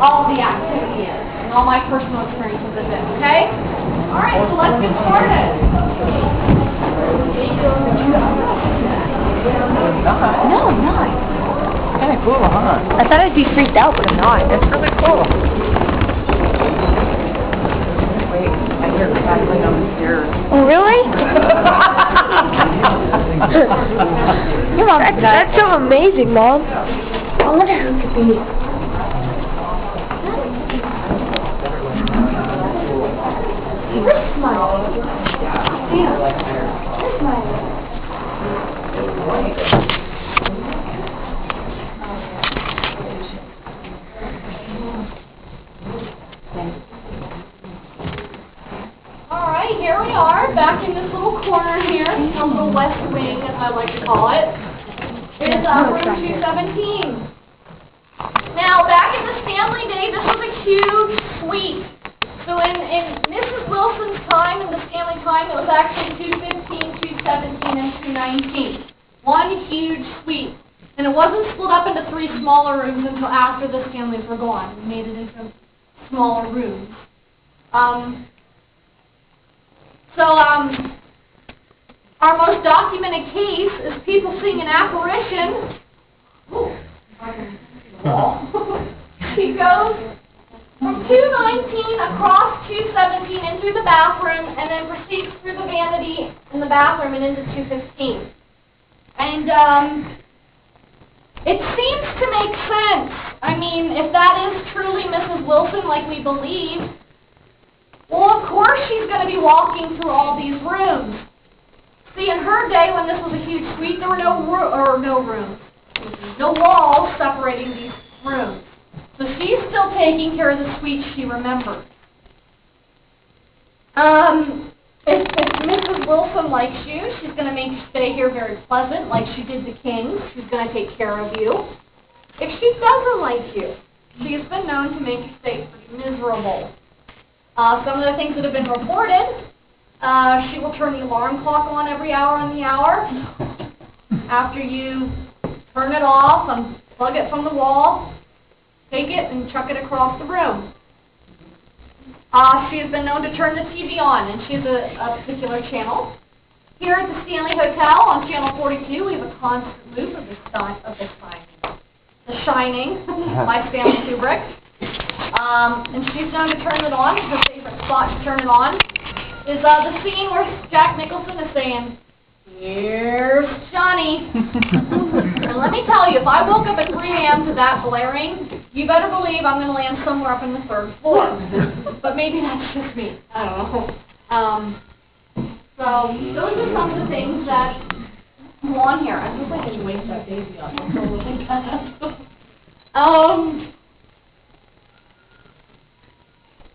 all the activity is and all my personal experiences with it, okay? All right, so let's get started. No, I'm not. Kind of cool, huh? I thought I'd be freaked out, but I'm not. That's really cool. Wait, I hear crackling on the stairs. Oh, really? Your mom, that's so amazing, Mom. I wonder who it could be. You're smiling. Yeah, you're smiling. Alright, here we are, back in this little corner here, the little west wing, as I like to call it. It's room 217. Now, back in the Stanley day, this was a huge suite. So in Mrs. Wilson's time, in the Stanley time, it was actually 215, 217, and 219. One huge suite. And it wasn't split up into 3 smaller rooms until after the Stanleys were gone. We made it into smaller rooms. Our most documented case is people seeing an apparition. She goes from 219 across 217 in through the bathroom and then proceeds through the vanity in the bathroom and into 215. And it seems to make sense. I mean, if that is truly Mrs. Wilson like we believe, well, of course she's going to be walking through all these rooms. See, in her day, when this was a huge suite, there were no walls separating these rooms. So she's still taking care of the suite she remembers. If Mrs. Wilson likes you, she's going to make you stay here very pleasant, like she did the Kings. She's going to take care of you. If she doesn't like you, she has been known to make you stay pretty miserable. Some of the things that have been reported, she will turn the alarm clock on every hour on the hour. After you turn it off and plug it from the wall, take it and chuck it across the room. She has been known to turn the TV on, and she has a particular channel. Here at the Stanley Hotel on Channel 42, we have a constant loop of The Shining by Stanley Kubrick. And she's known to turn it on. Her favorite spot to turn it on is the scene where Jack Nicholson is saying, "Here's Johnny." And let me tell you, if I woke up at 3 a.m. to that blaring, you better believe I'm going to land somewhere up in the 3rd floor. But maybe that's just me. I don't know. So those are some of the things that go on here. I hope I didn't wake that baby up.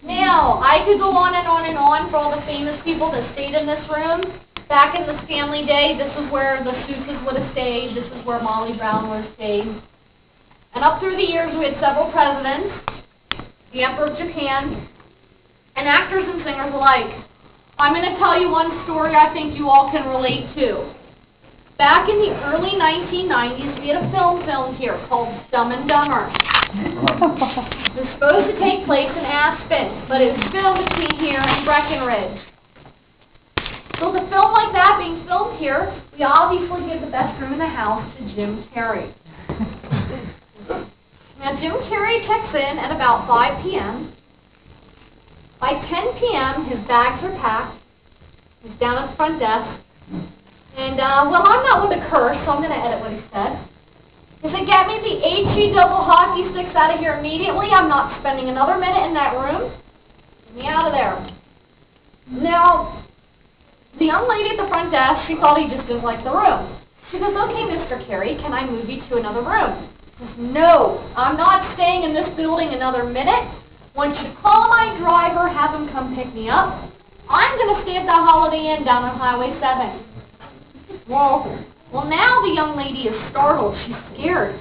Now, I could go on and on and on for all the famous people that stayed in this room. Back in the Stanley day, this is where the Souses would have stayed. This is where Molly Brown would have stayed. And up through the years, we had several presidents, the Emperor of Japan, and actors and singers alike. I'm going to tell you one story I think you all can relate to. Back in the early 1990s, we had a film filmed here called Dumb and Dumber. It was supposed to take place in Aspen, but it was filmed between here and Breckenridge. So with a film like that being filmed here, we obviously give the best room in the house to Jim Carrey. Now, Jim Carrey checks in at about 5 p.m. By 10 p.m., his bags are packed. He's down at the front desk. And, well, I'm not one to curse, so I'm going to edit what he said. He said, "Get me the HE double hockey sticks out of here immediately. I'm not spending another minute in that room. Get me out of there." Now, the young lady at the front desk, she thought he just didn't like the room. She goes, "Okay, Mr. Carrey, can I move you to another room?" He says, "No, I'm not staying in this building another minute. Once you call my driver, have him come pick me up. I'm going to stay at the Holiday Inn down on Highway 7. Well, now the young lady is startled. She's scared.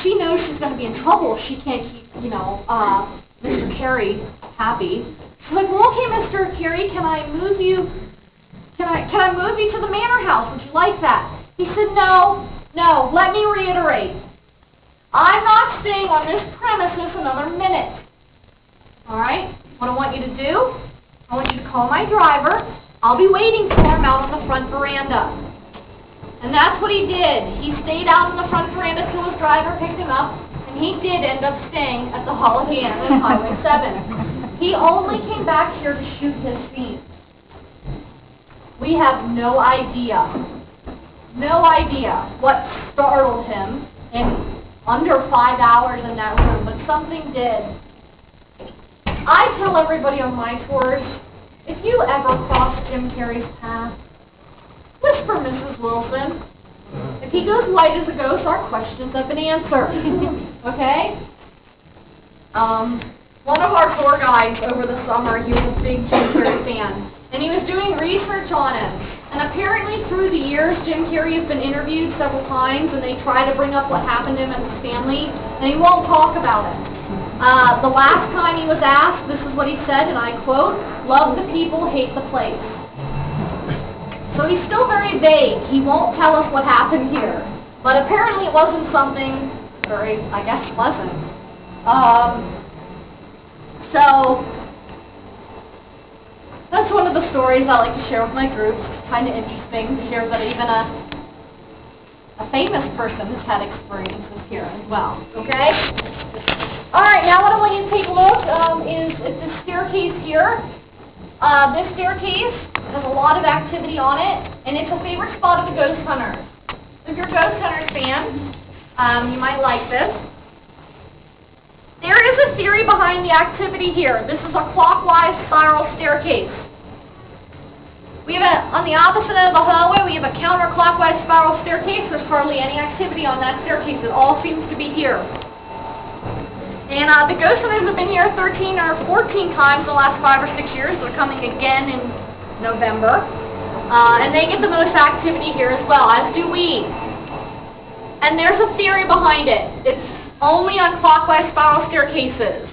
She knows she's going to be in trouble if she can't keep, Mr. Carrey happy. She's like, "Well, okay, Mr. Carrey, can I move you? Can I move you to the manor house? Would you like that?" He said, No. Let me reiterate. I'm not staying on this premises another minute. Alright? What I want you to do, I want you to call my driver. I'll be waiting for him out on the front veranda. And that's what he did. He stayed out on the front veranda till his driver picked him up, and he did end up staying at the Holiday Inn on Highway 7. He only came back here to shoot his scene. We have no idea what startled him in under 5 hours in that room, but something did. I tell everybody on my tours, if you ever cross Jim Carrey's path, whisper Mrs. Wilson. If he goes white as a ghost, our questions have been answered. Okay? One of our tour guides over the summer, he was a big Jim Carrey fan, and he was doing research on him. And apparently through the years, Jim Carrey has been interviewed several times, and they try to bring up what happened to him at the Stanley, and he won't talk about it. The last time he was asked, this is what he said, and I quote, "Love the people, hate the place." So he's still very vague. He won't tell us what happened here. But apparently it wasn't something very, I guess, pleasant. So that's one of the stories I like to share with my groups. It's kind of interesting to hear that even a famous person has had experiences here as well. Okay? All right, now what I want you to take a look is at this staircase here. This staircase has a lot of activity on it, and it's a favorite spot of the ghost hunters. If you're a ghost hunters fan, you might like this. There is a theory behind the activity here. This is a clockwise spiral staircase. We have on the opposite end of the hallway, we have a counterclockwise spiral staircase. There's hardly any activity on that staircase. It all seems to be here. And the ghost hunters have been here 13 or 14 times in the last 5 or 6 years. They're coming again in November. And they get the most activity here as well, as do we. And there's a theory behind it. It's only on clockwise spiral staircases.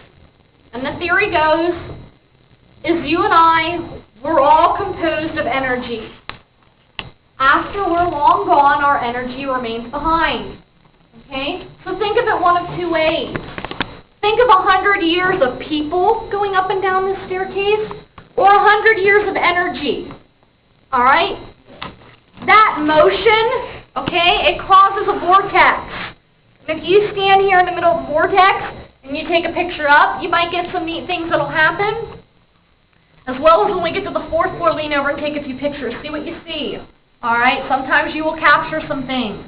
And the theory goes, is you and I, we're all composed of energy. After we're long gone, our energy remains behind. Okay? So think of it one of two ways. Think of 100 years of people going up and down this staircase, or 100 years of energy. Alright? That motion, okay, it causes a vortex. And if you stand here in the middle of a vortex, and you take a picture up, you might get some neat things that'll happen. As well as when we get to the 4th floor, lean over and take a few pictures. See what you see. Alright? Sometimes you will capture some things.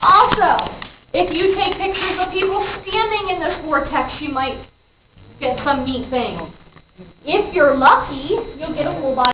Also, if you take pictures of people standing in this vortex, you might get some neat things. If you're lucky, you'll get a full body.